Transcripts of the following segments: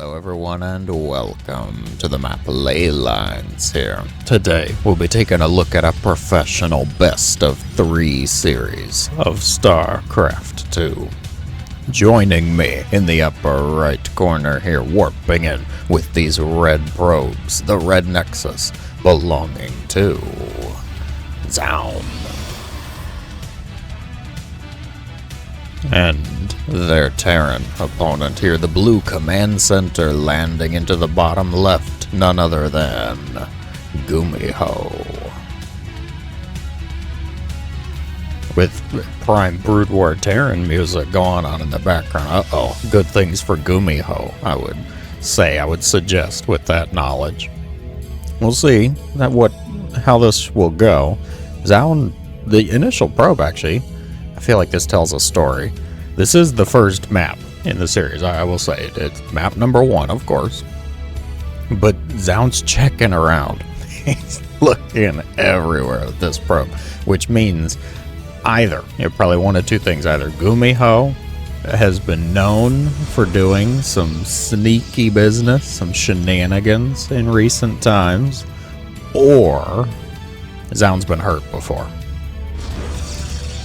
Hello everyone and welcome to the map Leylines here. Today we'll be taking a look at a professional Best-of-3 series of StarCraft 2. Joining me in the upper right corner here, warping in with these red probes, the red nexus belonging to Zoun. And their Terran opponent here, the blue command center, landing into the bottom left, none other than GuMiho. With Prime Brood War Terran music going on in the background. Good things for GuMiho, I would suggest with that knowledge. We'll see how this will go. Zoun, the initial probe actually, I feel like this tells a story. This is the first map in the series, I will say. It's map number 1, of course. But Zoun's checking around. He's looking everywhere with this probe, which means probably one of two things. Either GuMiho has been known for doing some sneaky business, some shenanigans in recent times, or Zoun's been hurt before.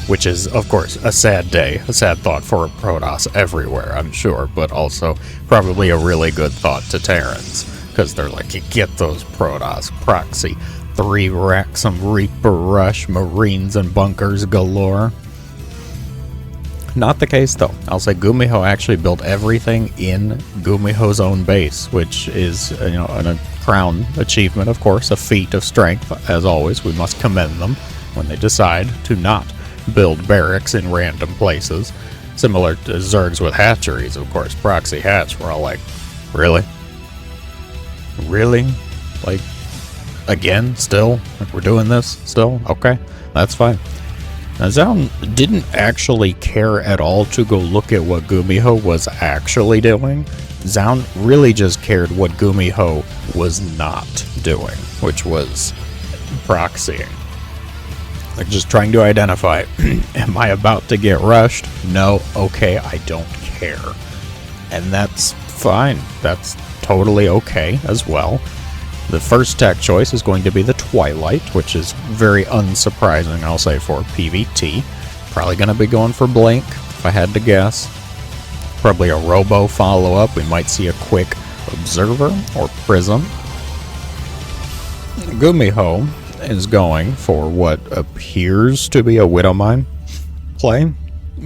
Which is, of course, a sad day, a sad thought for Protoss everywhere, I'm sure, but also probably a really good thought to Terrans, because they're like, you get those Protoss proxy, 3 Wrexham Reaper Rush, Marines and bunkers galore. Not the case, though. I'll say GuMiho actually built everything in GuMiho's own base, which is, a crown achievement, of course, a feat of strength, as always. We must commend them when they decide to not build barracks in random places, similar to Zergs with hatcheries, of course. Proxy hatch, we're all like, really? Like, again, still? Like, we're doing this still? Okay, that's fine. Now, Zoun didn't actually care at all to go look at what GuMiho was actually doing. Zoun really just cared what GuMiho was not doing, which was proxying. Like, just trying to identify, am I about to get rushed? No, okay, I don't care. And that's fine. That's totally okay as well. The first tech choice is going to be the Twilight, which is very unsurprising, I'll say, for PvT. Probably going to be going for Blink, if I had to guess. Probably a Robo follow-up. We might see a quick Observer or Prism. GuMiho is going for what appears to be a Widowmine play.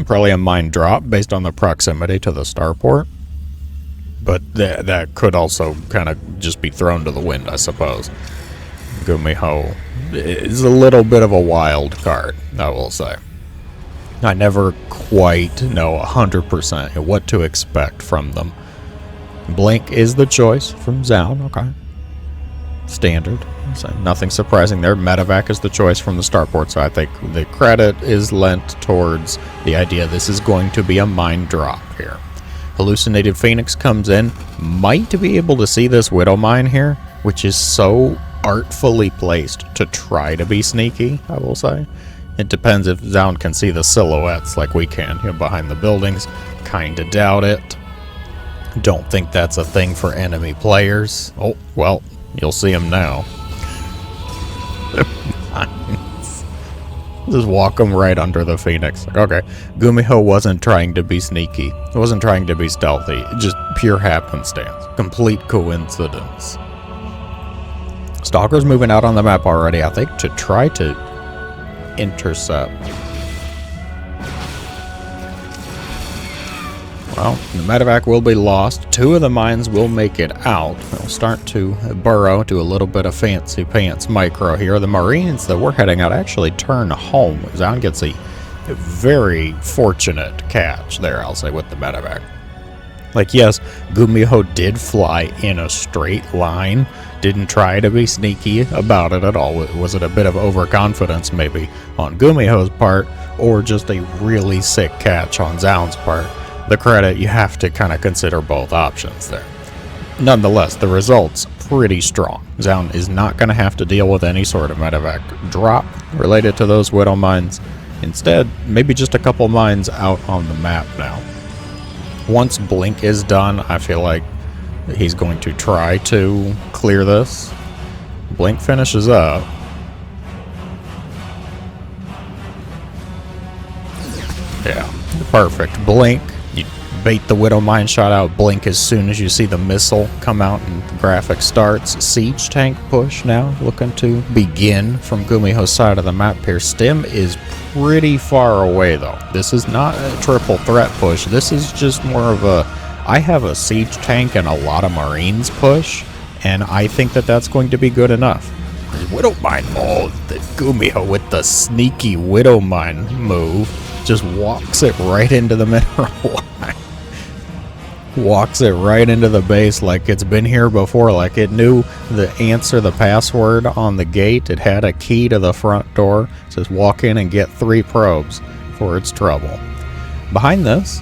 Probably a mine drop based on the proximity to the starport. But that could also kind of just be thrown to the wind, I suppose. GuMiho is a little bit of a wild card, I will say. I never quite know 100% what to expect from them. Blink is the choice from Zoun, okay. Standard. So nothing surprising there. Medevac is the choice from the starport, so I think the credit is lent towards the idea this is going to be a mine drop here. Hallucinated Phoenix comes in, might be able to see this Widow Mine here, which is so artfully placed to try to be sneaky, I will say. It depends if Zoun can see the silhouettes like we can behind the buildings. Kinda doubt it. Don't think that's a thing for enemy players. Oh, well, you'll see them now. Just walk them right under the Phoenix. Okay, GuMiho wasn't trying to be sneaky. It wasn't trying to be stealthy. Just pure happenstance. Complete coincidence. Stalker's moving out on the map already, I think, to try to intercept. Well, the medevac will be lost. 2 of the mines will make it out. They'll start to burrow, do a little bit of fancy pants micro here. The Marines that we're heading out actually turn home. Zoun gets a very fortunate catch there, I'll say, with the medevac. Like, yes, GuMiho did fly in a straight line. Didn't try to be sneaky about it at all. Was it a bit of overconfidence maybe on GuMiho's part, or just a really sick catch on Zoun's part? The credit, you have to kind of consider both options there. Nonetheless, the result's pretty strong. Zoun is not going to have to deal with any sort of medevac drop related to those Widow Mines. Instead, maybe just a couple mines out on the map now. Once Blink is done, I feel like He's going to try to clear this. Blink finishes up. Yeah, perfect. Blink. You bait the Widow Mine shot out. Blink as soon as you see the missile come out and the graphic starts. Siege tank push now, looking to begin from GuMiho's side of the map here. Stim is pretty far away though. This is not a triple threat push. This is just more of a, I have a siege tank and a lot of Marines push, and I think that that's going to be good enough. Widow Mine, oh, the GuMiho with the sneaky Widow Mine move just walks it right into the mineral line. Walks it right into the base like it's been here before, like it knew the answer, the password on the gate. It had a key to the front door. It says walk in and get 3 probes for its trouble. Behind this,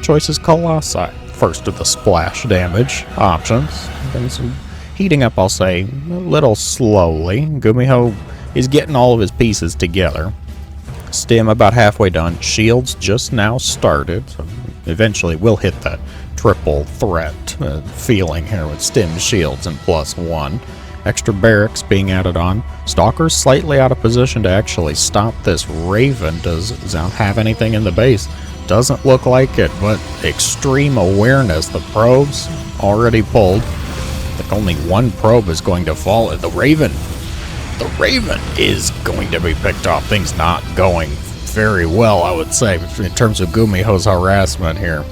choice is Colossi. First of the splash damage options. Then some heating up, I'll say, a little slowly. GuMiho is getting all of his pieces together. Stim about halfway done. Shields just now started, so eventually we'll hit that triple threat feeling here with Stim, shields, and +1. Extra barracks being added on. Stalker's slightly out of position to actually stop this Raven. Does Zoun have anything in the base? Doesn't look like it, but extreme awareness. The probes already pulled. I think only 1 probe is going to fall. The Raven is going to be picked off. Things not going very well, I would say, in terms of GuMiho's harassment here.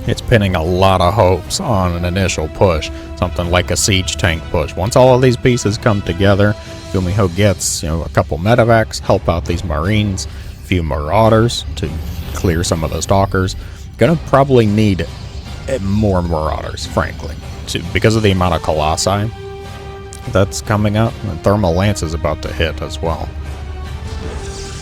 It's pinning a lot of hopes on an initial push, something like a siege tank push. Once all of these pieces come together, GuMiho gets, a couple medevacs, help out these Marines, a few Marauders to clear some of the Stalkers. Gonna probably need more Marauders, frankly, because of the amount of Colossi that's coming up, and Thermal Lance is about to hit as well.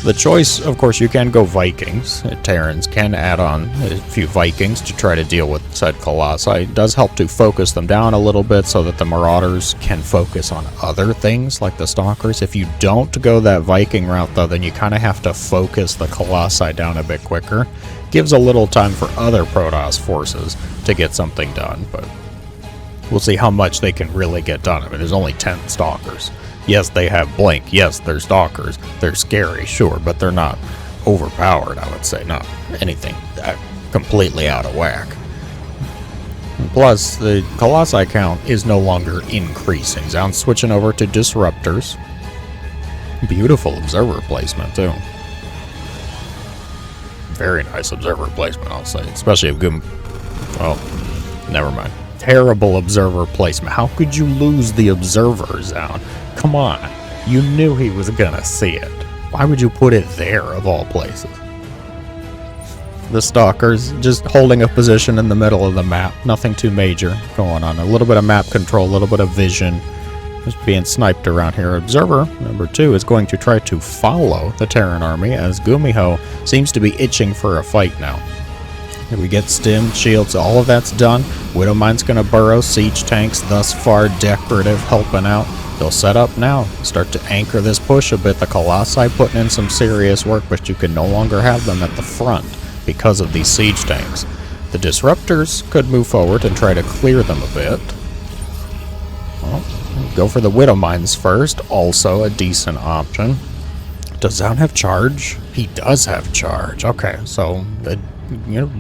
The choice, of course, you can go Vikings. Terrans can add on a few Vikings to try to deal with said Colossi. It does help to focus them down a little bit so that the Marauders can focus on other things like the Stalkers. If you don't go that Viking route, though, then you kind of have to focus the Colossi down a bit quicker. Gives a little time for other Protoss forces to get something done, but we'll see how much they can really get done. I mean, there's only 10 Stalkers. Yes, they have Blink. Yes, they're Stalkers. They're scary, sure, but they're not overpowered, I would say. Not anything completely out of whack. And plus, the Colossi count is no longer increasing. Zoun's switching over to Disruptors. Beautiful observer placement, too. Very nice observer placement, I'll say. Especially if well, never mind. Terrible observer placement. How could you lose the observer, Zoun? Come on. You knew he was gonna see it. Why would you put it there, of all places? The Stalkers just holding a position in the middle of the map. Nothing too major going on. A little bit of map control, a little bit of vision. Just being sniped around here. Observer number 2 is going to try to follow the Terran army, as GuMiho seems to be itching for a fight now. Here we get Stim, shields, all of that's done. Widow Mine's going to burrow. Siege tanks thus far decorative, helping out. They'll set up now, start to anchor this push a bit. The Colossi putting in some serious work, but you can no longer have them at the front because of these siege tanks. The Disruptors could move forward and try to clear them a bit. Well, go for the Widow Mines first, also a decent option. Does Zoun have charge? He does have charge. Okay, so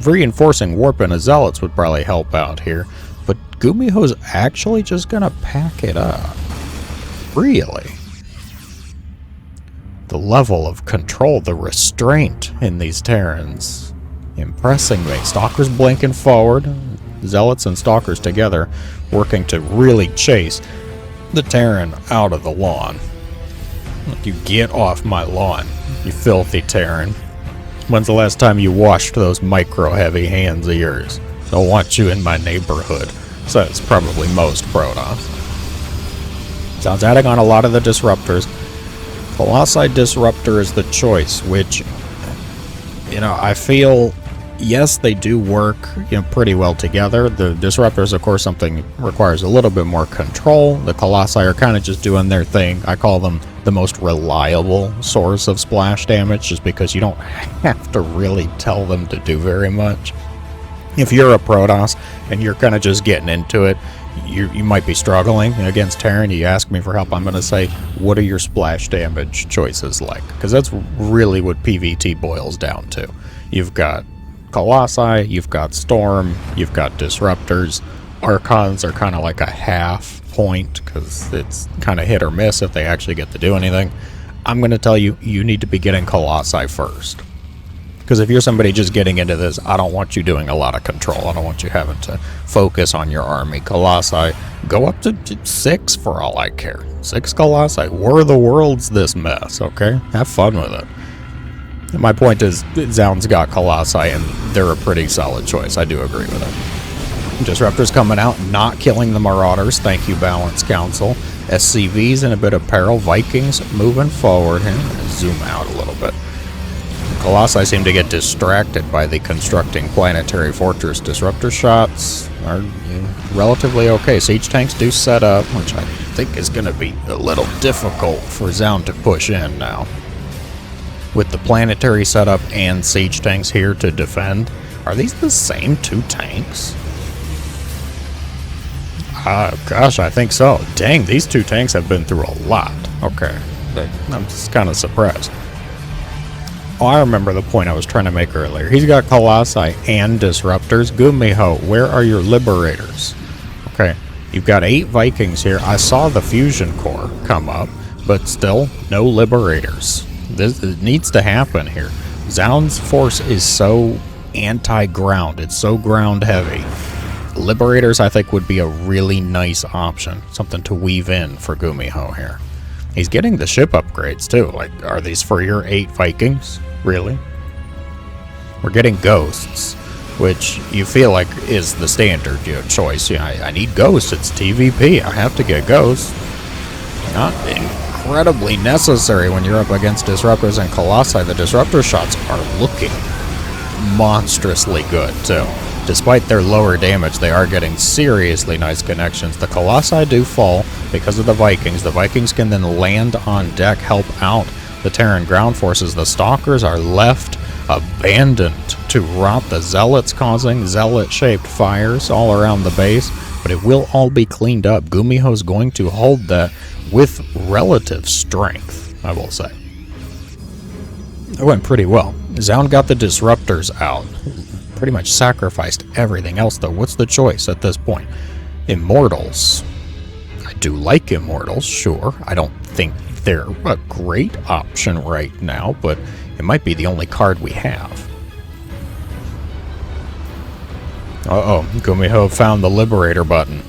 reinforcing Warp and Zealots would probably help out here. But GuMiho's actually just gonna pack it up. Really? The level of control, the restraint in these Terrans, impressing me. Stalkers blinking forward, Zealots and Stalkers together, working to really chase the Terran out of the lawn. You get off my lawn, you filthy Terran. When's the last time you washed those micro-heavy hands of yours? Don't want you in my neighborhood, says probably most Protoss. Sounds adding on a lot of the Disruptors. Colossi Disruptor is the choice, which, I feel, yes, they do work, pretty well together. The Disruptors, of course, something requires a little bit more control. The Colossi are kind of just doing their thing. I call them the most reliable source of splash damage, just because you don't have to really tell them to do very much. If you're a Protoss and you're kind of just getting into it, you might be struggling against Terran. You ask me for help, I'm going to say, what are your splash damage choices like? Because that's really what PvT boils down to. You've got Colossi, you've got Storm, you've got Disruptors. Archons are kind of like a half point because it's kind of hit or miss if they actually get to do anything. I'm going to tell you, you need to be getting Colossi first. Because if you're somebody just getting into this, I don't want you doing a lot of control. I don't want you having to focus on your army. Colossi, go up to 6 for all I care. 6 Colossi. We're the world's this mess, okay? Have fun with it. And my point is, Zoun's got Colossi, and they're a pretty solid choice. I do agree with it. Disruptors coming out, not killing the Marauders. Thank you, Balance Council. SCVs in a bit of peril. Vikings moving forward here. Zoom out a little bit. Colossi seem to get distracted by the constructing planetary fortress. Disruptor shots are relatively okay. Siege tanks do set up, which I think is going to be a little difficult for Zoun to push in now. With the planetary setup and siege tanks here to defend, are these the same 2 tanks? Gosh, I think so. Dang, these 2 tanks have been through a lot. Okay, I'm just kind of surprised. Oh, I remember the point I was trying to make earlier. He's got Colossi and Disruptors. GuMiho, where are your Liberators? Okay, you've got 8 Vikings here. I saw the Fusion Core come up, but still, no Liberators. This needs to happen here. Zoun's force is so anti-ground. It's so ground-heavy. Liberators, I think, would be a really nice option. Something to weave in for GuMiho here. He's getting the ship upgrades, too. Like, are these for your 8 Vikings? Really? We're getting Ghosts, which you feel like is the standard choice. Yeah, I need Ghosts. It's TVP. I have to get Ghosts. Not incredibly necessary when you're up against Disruptors and Colossi. The Disruptor shots are looking monstrously good, too. Despite their lower damage, they are getting seriously nice connections. The Colossi do fall because of the Vikings. The Vikings can then land on deck, help out the Terran ground forces. The Stalkers are left abandoned to rot. The Zealots causing Zealot-shaped fires all around the base, but it will all be cleaned up. GuMiho's going to hold that with relative strength, I will say. It went pretty well. Zoun got the Disruptors out. Pretty much sacrificed everything else, though. What's the choice at this point? Immortals. I do like Immortals, sure. I don't think they're a great option right now, but it might be the only card we have. Uh-oh, GuMiho found the Liberator button.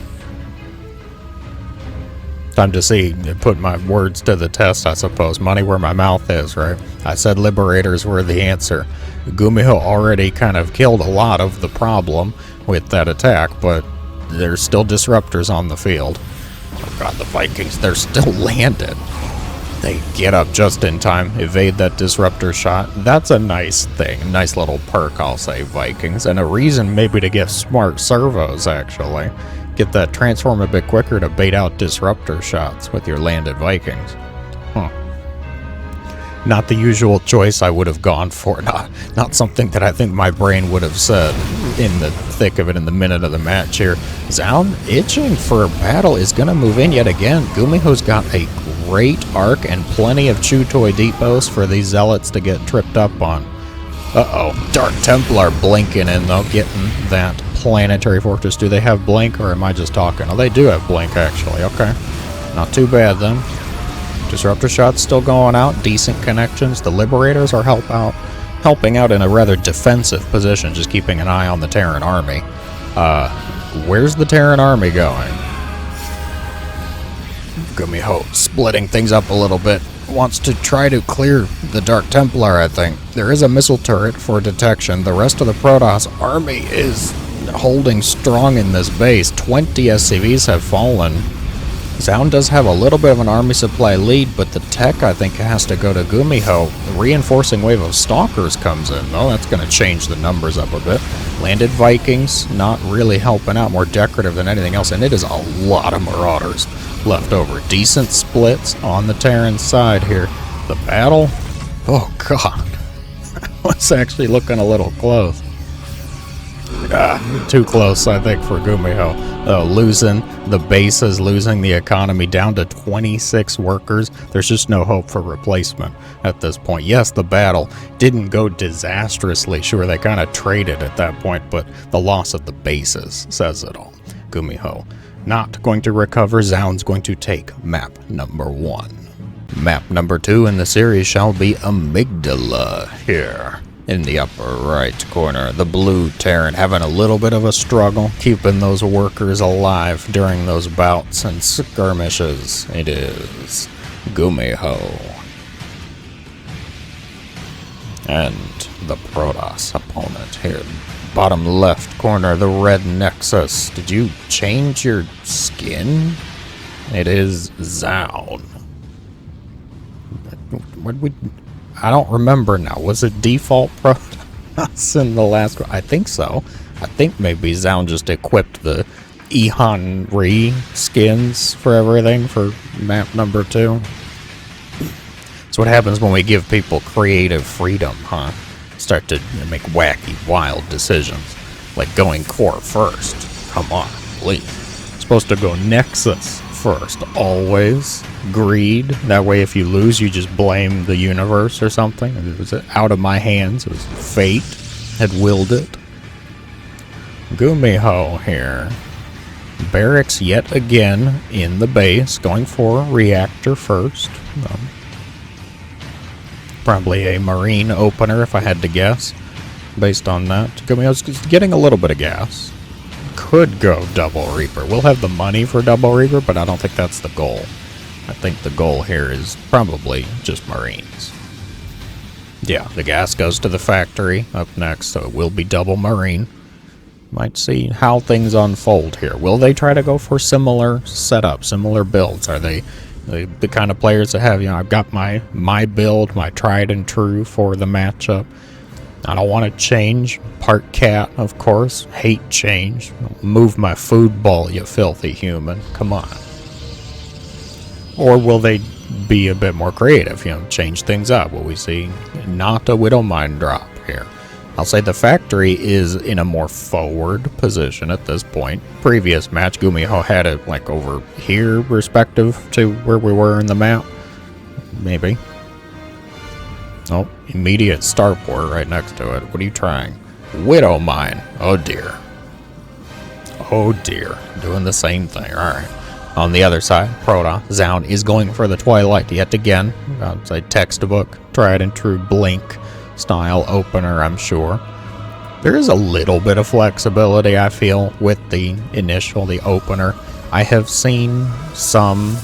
Time to see, put my words to the test, I suppose. Money where my mouth is, right? I said Liberators were the answer. GuMiho already kind of killed a lot of the problem with that attack, but there's still Disruptors on the field. Oh god, the Vikings, they're still landed. They get up just in time, evade that Disruptor shot. That's a nice thing, nice little perk, I'll say, Vikings, and a reason maybe to get smart servos, actually. Get that transform a bit quicker to bait out Disruptor shots with your landed Vikings. Not the usual choice I would have gone for. Not something that I think my brain would have said in the thick of it in the minute of the match here. Zoun, itching for a battle, is going to move in yet again. GuMiho's got a great arc and plenty of Chew Toy depots for these Zealots to get tripped up on. Uh-oh, Dark Templar blinking in, though, getting that planetary fortress. Do they have blink, or am I just talking? Oh, they do have blink, actually. Okay. Not too bad, then. Disruptor shots still going out. Decent connections. The Liberators are helping out in a rather defensive position, just keeping an eye on the Terran army. Where's the Terran army going? GuMiho splitting things up a little bit. Wants to try to clear the Dark Templar, I think. There is a missile turret for detection. The rest of the Protoss army is holding strong in this base. 20 SCVs have fallen. Zoun does have a little bit of an army supply lead, but the tech, I think, has to go to GuMiho. The reinforcing wave of Stalkers comes in, though. That's going to change the numbers up a bit. Landed Vikings, not really helping out, more decorative than anything else, and it is a lot of Marauders left over. Decent splits on the Terran side here. The battle, oh god, that was actually looking a little close. Too close, I think, for GuMiho. Losing the bases, losing the economy down to 26 workers. There's just no hope for replacement at this point. Yes, the battle didn't go disastrously. Sure, they kind of traded at that point, but the loss of the bases says it all. GuMiho not going to recover. Zoun's going to take map number 1. Map number 2 in the series shall be Amygdala here. In the upper right corner, the blue Terran having a little bit of a struggle, keeping those workers alive during those bouts and skirmishes. It is GuMiho. And the Protoss opponent here. Bottom left corner, the red Nexus. Did you change your skin? It is Zoun. I don't remember now. Was it default Protoss in the last one? I think so. I think maybe Zoun just equipped the Ihan Re skins for everything for map number 2. That's what happens when we give people creative freedom, huh? Start to make wacky, wild decisions. Like going core first. Come on, please. Supposed to go Nexus first, always. Greed. That way if you lose, you just blame the universe or something. It was out of my hands. It was fate had willed it. GuMiho here. Barracks yet again in the base, going for reactor first. Probably a Marine opener if I had to guess, based on that. GuMiho's getting a little bit of gas. Could go Double Reaper. We'll have the money for Double Reaper, but I don't think that's the goal. I think the goal here is probably just Marines. Yeah, the gas goes to the factory up next, so it will be double Marine. Might see how things unfold here. Will they try to go for similar setups, similar builds? Are they the kind of players that have, I've got my build, my tried and true for the matchup. I don't want to change. Part cat, of course. Hate change. Move my food ball, you filthy human. Come on. Or will they be a bit more creative, change things up? Will we see not a Widow Mine drop here? I'll say the factory is in a more forward position at this point. Previous match, GuMiho had it like over here, respective to where we were in the map. Maybe. Oh, immediate starport right next to it. What are you trying? Widow Mine. Oh dear. Oh dear. Doing the same thing. Alright. On the other side, Protoss, Zoun is going for the Twilight yet again. It's a textbook, tried and true Blink style opener, I'm sure. There is a little bit of flexibility, I feel, with the opener. I have seen some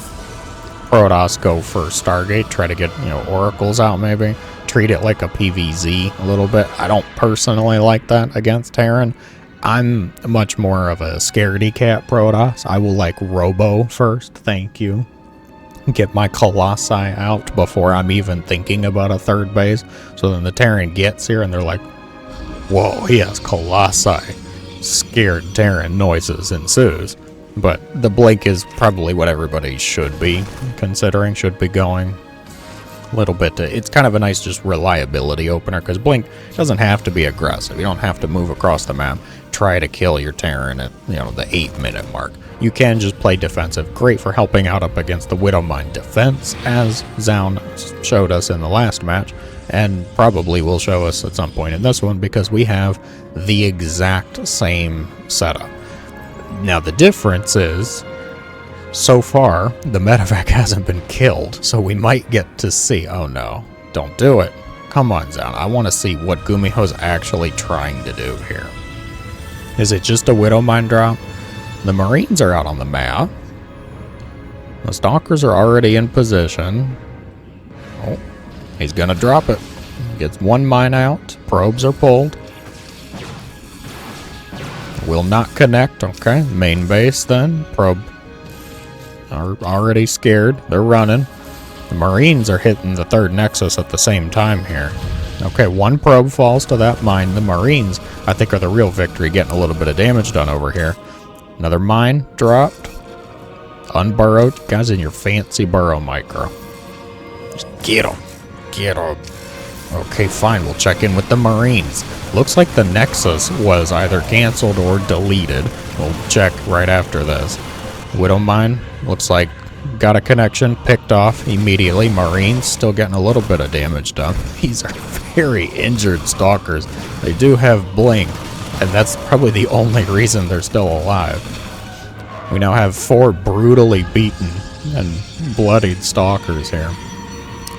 Protoss go for Stargate, try to get, oracles out maybe. Treat it like a PvZ a little bit. I don't personally like that against Terran. I'm much more of a scaredy cat Protoss. I will like Robo first, thank you. Get my Colossi out before I'm even thinking about a third base. So then the Terran gets here and they're like, whoa, he has Colossi. Scared Terran noises ensues. But the Blink is probably what everybody should be considering, should be going. A little bit. It's kind of a nice just reliability opener, because Blink doesn't have to be aggressive. You don't have to move across the map, try to kill your Terran at, the 8-minute mark. You can just play defensive. Great for helping out up against the Widow Mine defense, as Zoun showed us in the last match, and probably will show us at some point in this one, because we have the exact same setup. Now the difference is, so far, the medevac hasn't been killed, so we might get to see... Oh no, don't do it. Come on, Zoun. I want to see what GuMiho's actually trying to do here. Is it just a Widow Mine drop? The Marines are out on the map. The Stalkers are already in position. Oh, he's gonna drop it. Gets one mine out. Probes are pulled. Will not connect. Okay, main base then. Probe are already scared. They're running. The Marines are hitting the third Nexus at the same time here. Okay, one probe falls to that mine. The Marines, I think, are the real victory, getting a little bit of damage done over here. Another mine dropped. Unburrowed. Guys in your fancy burrow micro. Just get them. Get them. Okay, fine, we'll check in with the Marines. Looks like the Nexus was either canceled or deleted. We'll check right after this. Widowmine, looks like got a connection, picked off immediately. Marines still getting a little bit of damage done. These are very injured stalkers. They do have blink, and that's probably the only reason they're still alive. We now have 4 brutally beaten and bloodied stalkers here.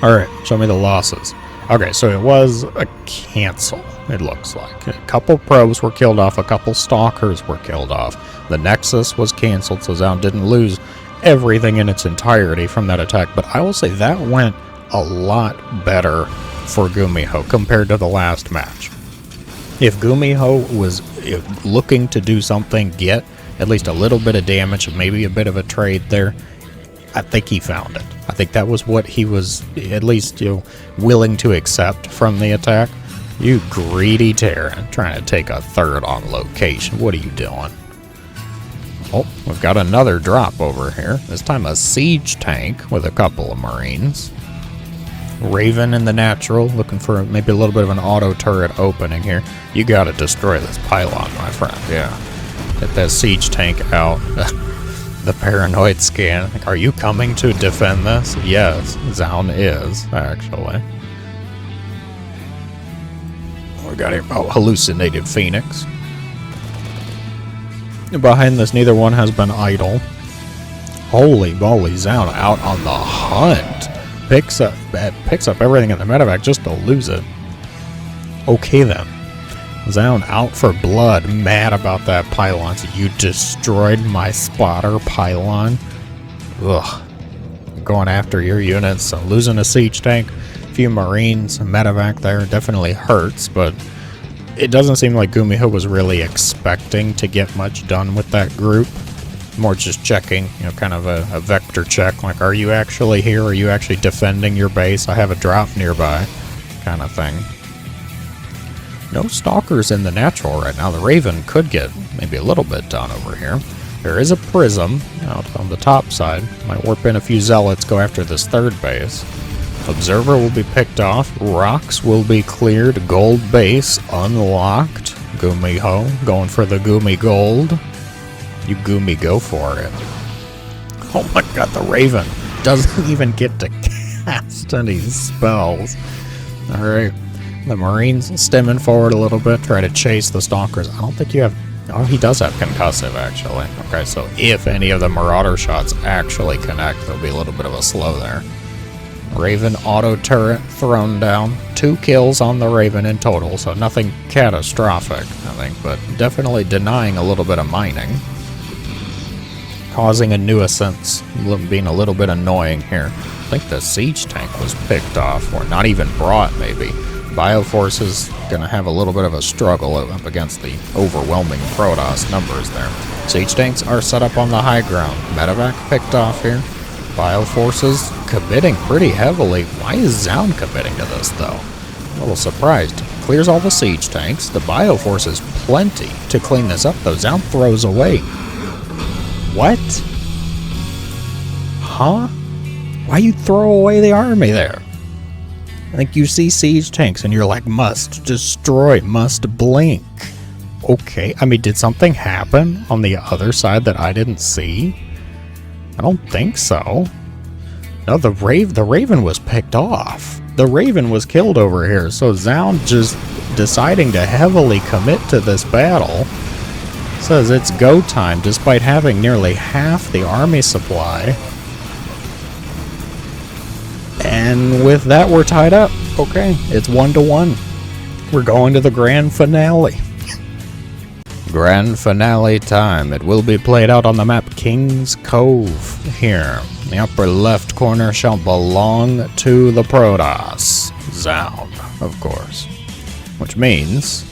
Alright, show me the losses. Okay, so it was a cancel, it looks like. A couple probes were killed off, a couple stalkers were killed off. The Nexus was canceled, so Zoun didn't lose everything in its entirety from that attack. But I will say that went a lot better for GuMiho compared to the last match. If GuMiho was looking to do something, get at least a little bit of damage, maybe a bit of a trade there, I think he found it. I think that was what he was at least, willing to accept from the attack. You greedy Terran, trying to take a third on location. What are you doing? Oh, we've got another drop over here. This time a siege tank with a couple of Marines. Raven in the natural, looking for maybe a little bit of an auto turret opening here. You gotta destroy this pylon, my friend, yeah. Get that siege tank out. The paranoid scan. Are you coming to defend this? Yes, Zoun is, actually. We got here. Oh, hallucinated Phoenix. Behind this, neither one has been idle. Holy moly, Zoun out on the hunt. Picks up everything in the medevac just to lose it. Okay then. Zoun out for blood, mad about that pylon. So you destroyed my spotter pylon. Ugh. Going after your units, so losing a siege tank, a few Marines, a medevac there definitely hurts, but it doesn't seem like GuMiho was really expecting to get much done with that group. More just checking, kind of a vector check, like, are you actually here? Are you actually defending your base? I have a drop nearby, kind of thing. No stalkers in the natural right now. The Raven could get maybe a little bit done over here. There is a prism out on the top side. Might warp in a few zealots, go after this third base. Observer will be picked off. Rocks will be cleared. Gold base unlocked. GuMiho going for the Gumi gold. You Gumi go for it. Oh my god, the Raven doesn't even get to cast any spells. Alright. The Marines stemming forward a little bit, try to chase the stalkers. I don't think you have... Oh, he does have concussive, actually. Okay, so if any of the Marauder shots actually connect, there'll be a little bit of a slow there. Raven auto turret thrown down. 2 kills on the Raven in total, so nothing catastrophic, I think, but definitely denying a little bit of mining. Causing a nuisance, being a little bit annoying here. I think the siege tank was picked off, or not even brought, maybe. Bioforce is going to have a little bit of a struggle up against the overwhelming Protoss numbers there. Siege tanks are set up on the high ground. Medevac picked off here. Bioforces committing pretty heavily. Why is Zoun committing to this, though? A little surprised. Clears all the siege tanks. The Bioforce is plenty to clean this up, though. Zoun throws away. What? Huh? Why you throw away the army there? I think you see siege tanks and you're like, must destroy, must blink. Okay, I mean, did something happen on the other side that I didn't see? I don't think so. No, the Raven was picked off. The Raven was killed over here, so Zoun just deciding to heavily commit to this battle. Says it's go time despite having nearly half the army supply. And with that, we're tied up. Okay, it's 1-1. We're going to the grand finale. Grand finale time. It will be played out on the map King's Cove here. The upper left corner shall belong to the Protoss. Zoun, of course. Which means...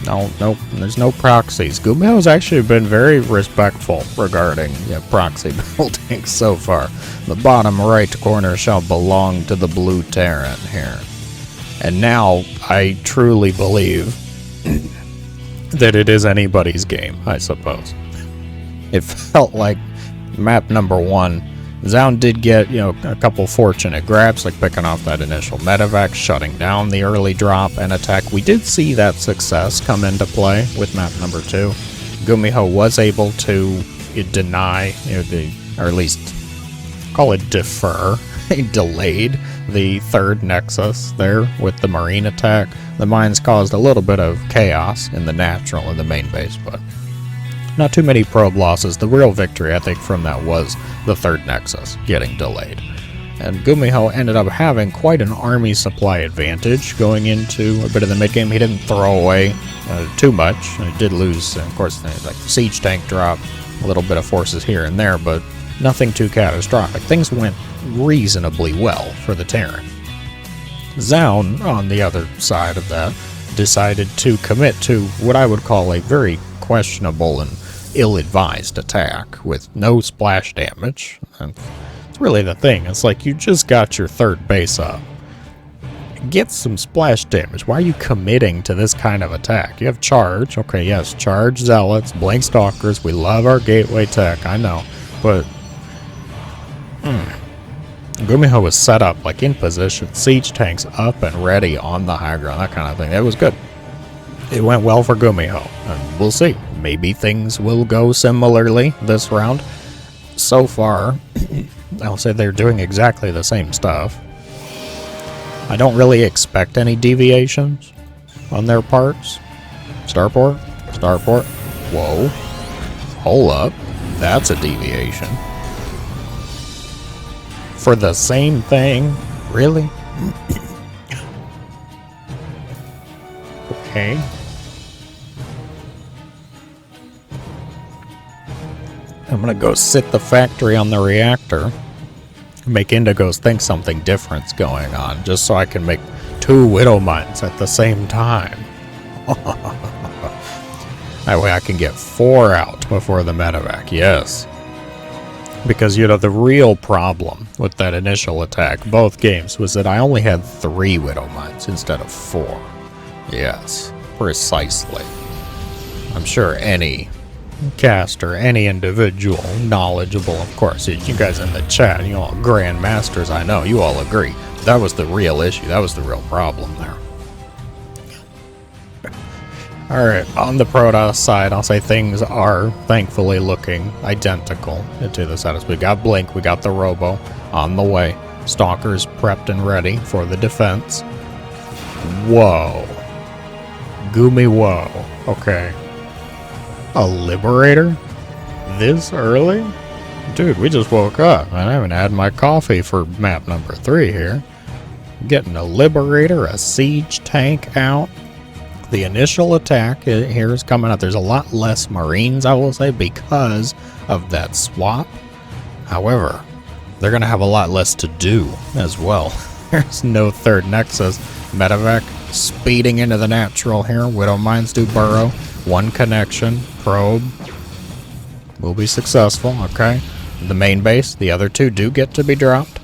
No, there's no proxies. GuMiho's actually been very respectful regarding proxy building so far. The bottom right corner shall belong to the blue Terran here. And now, I truly believe that it is anybody's game, I suppose. It felt like map number 1 Zoun did get, a couple fortunate grabs, like picking off that initial medevac, shutting down the early drop and attack. We did see that success come into play with map number 2. GuMiho was able to deny, or at least call it defer, delayed the third nexus there with the marine attack. The mines caused a little bit of chaos in the natural in the main base, but not too many probe losses. The real victory, I think, from that was the third nexus getting delayed. And GuMiho ended up having quite an army supply advantage going into a bit of the mid-game. He didn't throw away too much. He did lose, of course, like siege tank drop, a little bit of forces here and there, but nothing too catastrophic. Things went reasonably well for the Terran. Zoun, on the other side of that, decided to commit to what I would call a very questionable and ill-advised attack with no splash damage. And it's really the thing. It's like you just got your third base up. Get some splash damage. Why are you committing to this kind of attack? You have charge. Okay, yes, charge zealots, blink stalkers. We love our gateway tech, I know. But GuMiho was set up, like in position, siege tanks up and ready on the high ground, that kind of thing. It was good. It went well for GuMiho, and we'll see. Maybe things will go similarly this round. So far, I'll say they're doing exactly the same stuff. I don't really expect any deviations on their parts. Starport? Starport? Whoa. Hold up. That's a deviation. For the same thing? Really? Okay. I'm gonna go sit the factory on the reactor, make Indigos think something different's going on, just so I can make 2 Widow Mines at the same time. That way I can get 4 out before the medevac, yes. Because, the real problem with that initial attack, both games, was that I only had 3 Widow Mines instead of 4. Yes, precisely. I'm sure any caster, any individual knowledgeable, of course, you guys in the chat, you all grandmasters, I know, you all agree. That was the real issue. That was the real problem there. Alright, on the Protoss side, I'll say things are thankfully looking identical to the status. We got Blink, we got the Robo on the way. Stalkers prepped and ready for the defense. Whoa. GuMiho. Okay. A Liberator? This early? Dude, we just woke up, and I haven't had my coffee for map number 3 here. Getting a Liberator, a Siege Tank out. The initial attack here is coming up. There's a lot less Marines, I will say, because of that swap. However, they're going to have a lot less to do as well. There's no third Nexus. Medevac speeding into the natural here. Widow Mines do burrow. 1 connection. Probe. Will be successful, okay. The main base, the other 2 do get to be dropped.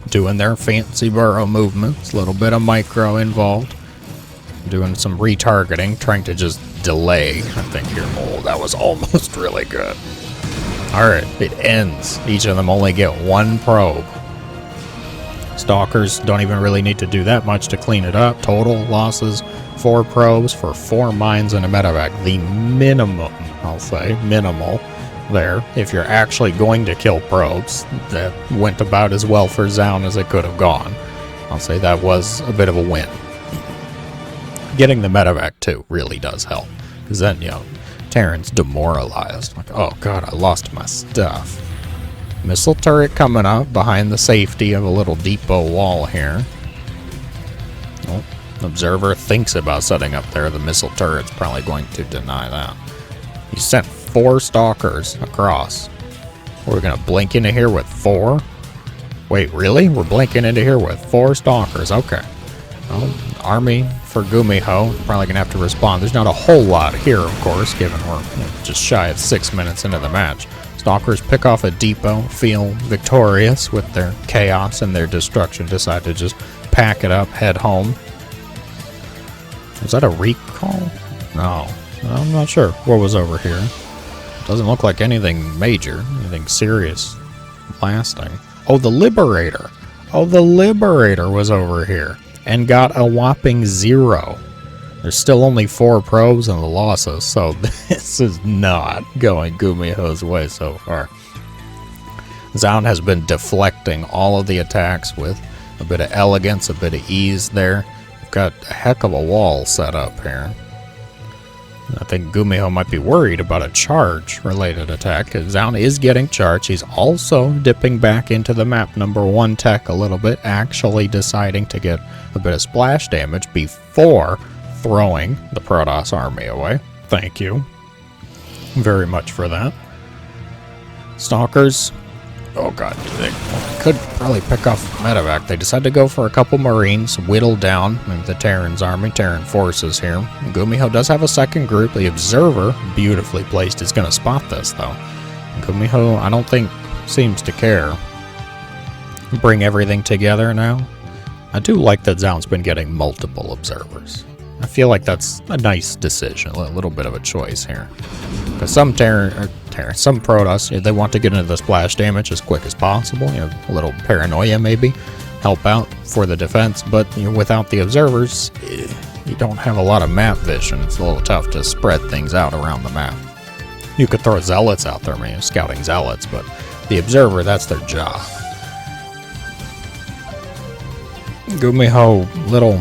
Doing their fancy burrow movements. A little bit of micro involved. Doing some retargeting, trying to just delay, I think here. Oh, that was almost really good. Alright, it ends. Each of them only get 1 probe. Stalkers don't even really need to do that much to clean it up. Total losses, 4 probes for 4 mines and a medevac. The minimum, I'll say, minimal there. If you're actually going to kill probes, that went about as well for Zoun as it could have gone. I'll say that was a bit of a win. Getting the medevac too really does help, because then, Terran's demoralized. Like, oh god, I lost my stuff. Missile turret coming up behind the safety of a little depot wall here. Oh, observer thinks about setting up there. The missile turret's probably going to deny that. He sent 4 stalkers across. We're gonna blink into here with 4? Wait, really? We're blinking into here with 4 stalkers. Okay. Well, army for GuMiho, probably gonna have to respond. There's not a whole lot here, of course, given we're just shy of 6 minutes into the match. Stalkers pick off a depot, feel victorious with their chaos and their destruction, decide to just pack it up, head home. Was that a recall? No, I'm not sure what was over here. Doesn't look like anything major, anything serious lasting. Oh, the Liberator. Oh, the Liberator was over here and got a whopping 0. There's still only 4 probes and the losses, so this is not going GuMiho's way so far. Zoun has been deflecting all of the attacks with a bit of elegance, a bit of ease there. We've got a heck of a wall set up here. I think GuMiho might be worried about a charge-related attack, because Zoun is getting charged. He's also dipping back into the map number 1 tech a little bit, actually deciding to get a bit of splash damage before throwing the Protoss army away. Thank you very much for that. Stalkers. Oh god, they could probably pick off medevac. They decided to go for a couple Marines, whittle down the Terran's army, Terran forces here. GuMiho does have a second group. The Observer, beautifully placed, is going to spot this though. GuMiho, I don't think, seems to care. Bring everything together now. I do like that Zoun's been getting multiple Observers. I feel like that's a nice decision, a little bit of a choice here. Because some some Protoss, they want to get into the splash damage as quick as possible. You know, a little paranoia maybe, help out for the defense. But you know, without the Observers, you don't have a lot of map vision. It's a little tough to spread things out around the map. You could throw Zealots out there, scouting Zealots, but the Observer, that's their job. GuMiho, little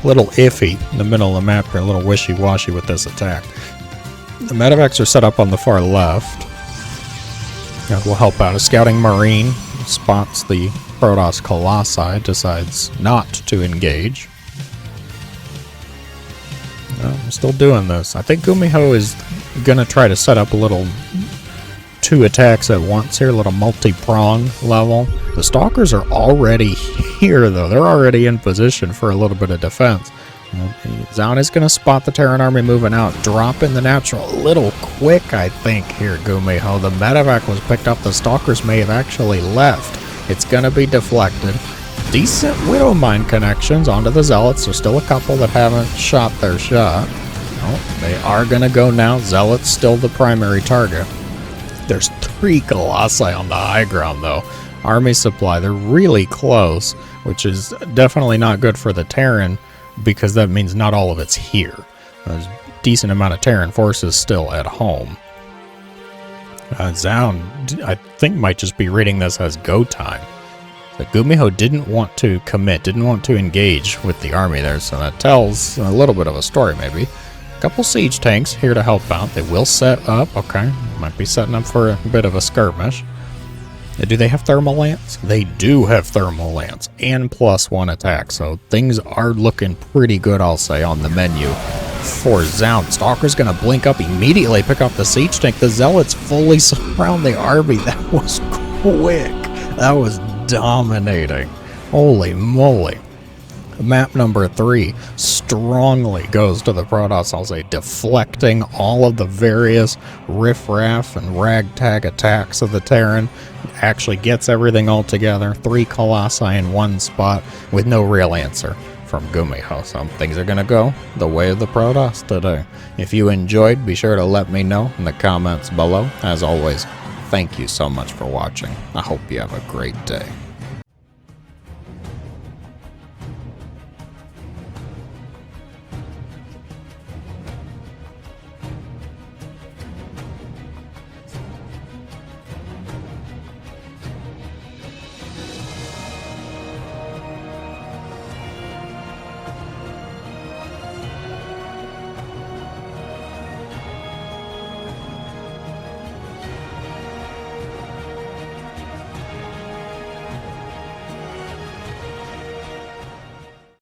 iffy in the middle of the map here, a little wishy-washy with this attack. The medevacs are set up on the far left. That will help out. A scouting Marine spots the Protoss Colossi, decides not to engage. I'm still doing this. I think GuMiho is going to try to set up a little 2 attacks at once here, a little multi-prong level. The Stalkers are already here, though. They're already in position for a little bit of defense. Zoun is going to spot the Terran army moving out, dropping the natural a little quick, I think, here, GuMiho. The medevac was picked up. The Stalkers may have actually left. It's going to be deflected. Decent Widow Mine connections onto the Zealots. There's still a couple that haven't shot their shot. Oh, they are going to go now. Zealots still the primary target. There's 3 Colossi on the high ground, though. Army supply, they're really close, which is definitely not good for the Terran, because that means not all of it's here. There's a decent amount of Terran forces still at home. Zoun, I think, might just be reading this as go time. But GuMiho didn't want to commit, didn't want to engage with the army there, so that tells a little bit of a story, maybe. A couple siege tanks here to help out. They will set up. Okay, might be setting up for a bit of a skirmish. Do they have thermal lance? They do have thermal lance and +1 attack, so things are looking pretty good, I'll say, on the menu for Zoun. Stalker's going to blink up immediately, pick up the siege tank. The Zealots fully surround the army. That was quick. That was dominating. Holy moly. Map number 3 strongly goes to the Protoss, I'll say, deflecting all of the various riffraff and ragtag attacks of the Terran. Actually gets everything all together. 3 Colossi in 1 spot with no real answer from GuMiho. So things are going to go the way of the Protoss today. If you enjoyed, be sure to let me know in the comments below. As always, thank you so much for watching. I hope you have a great day.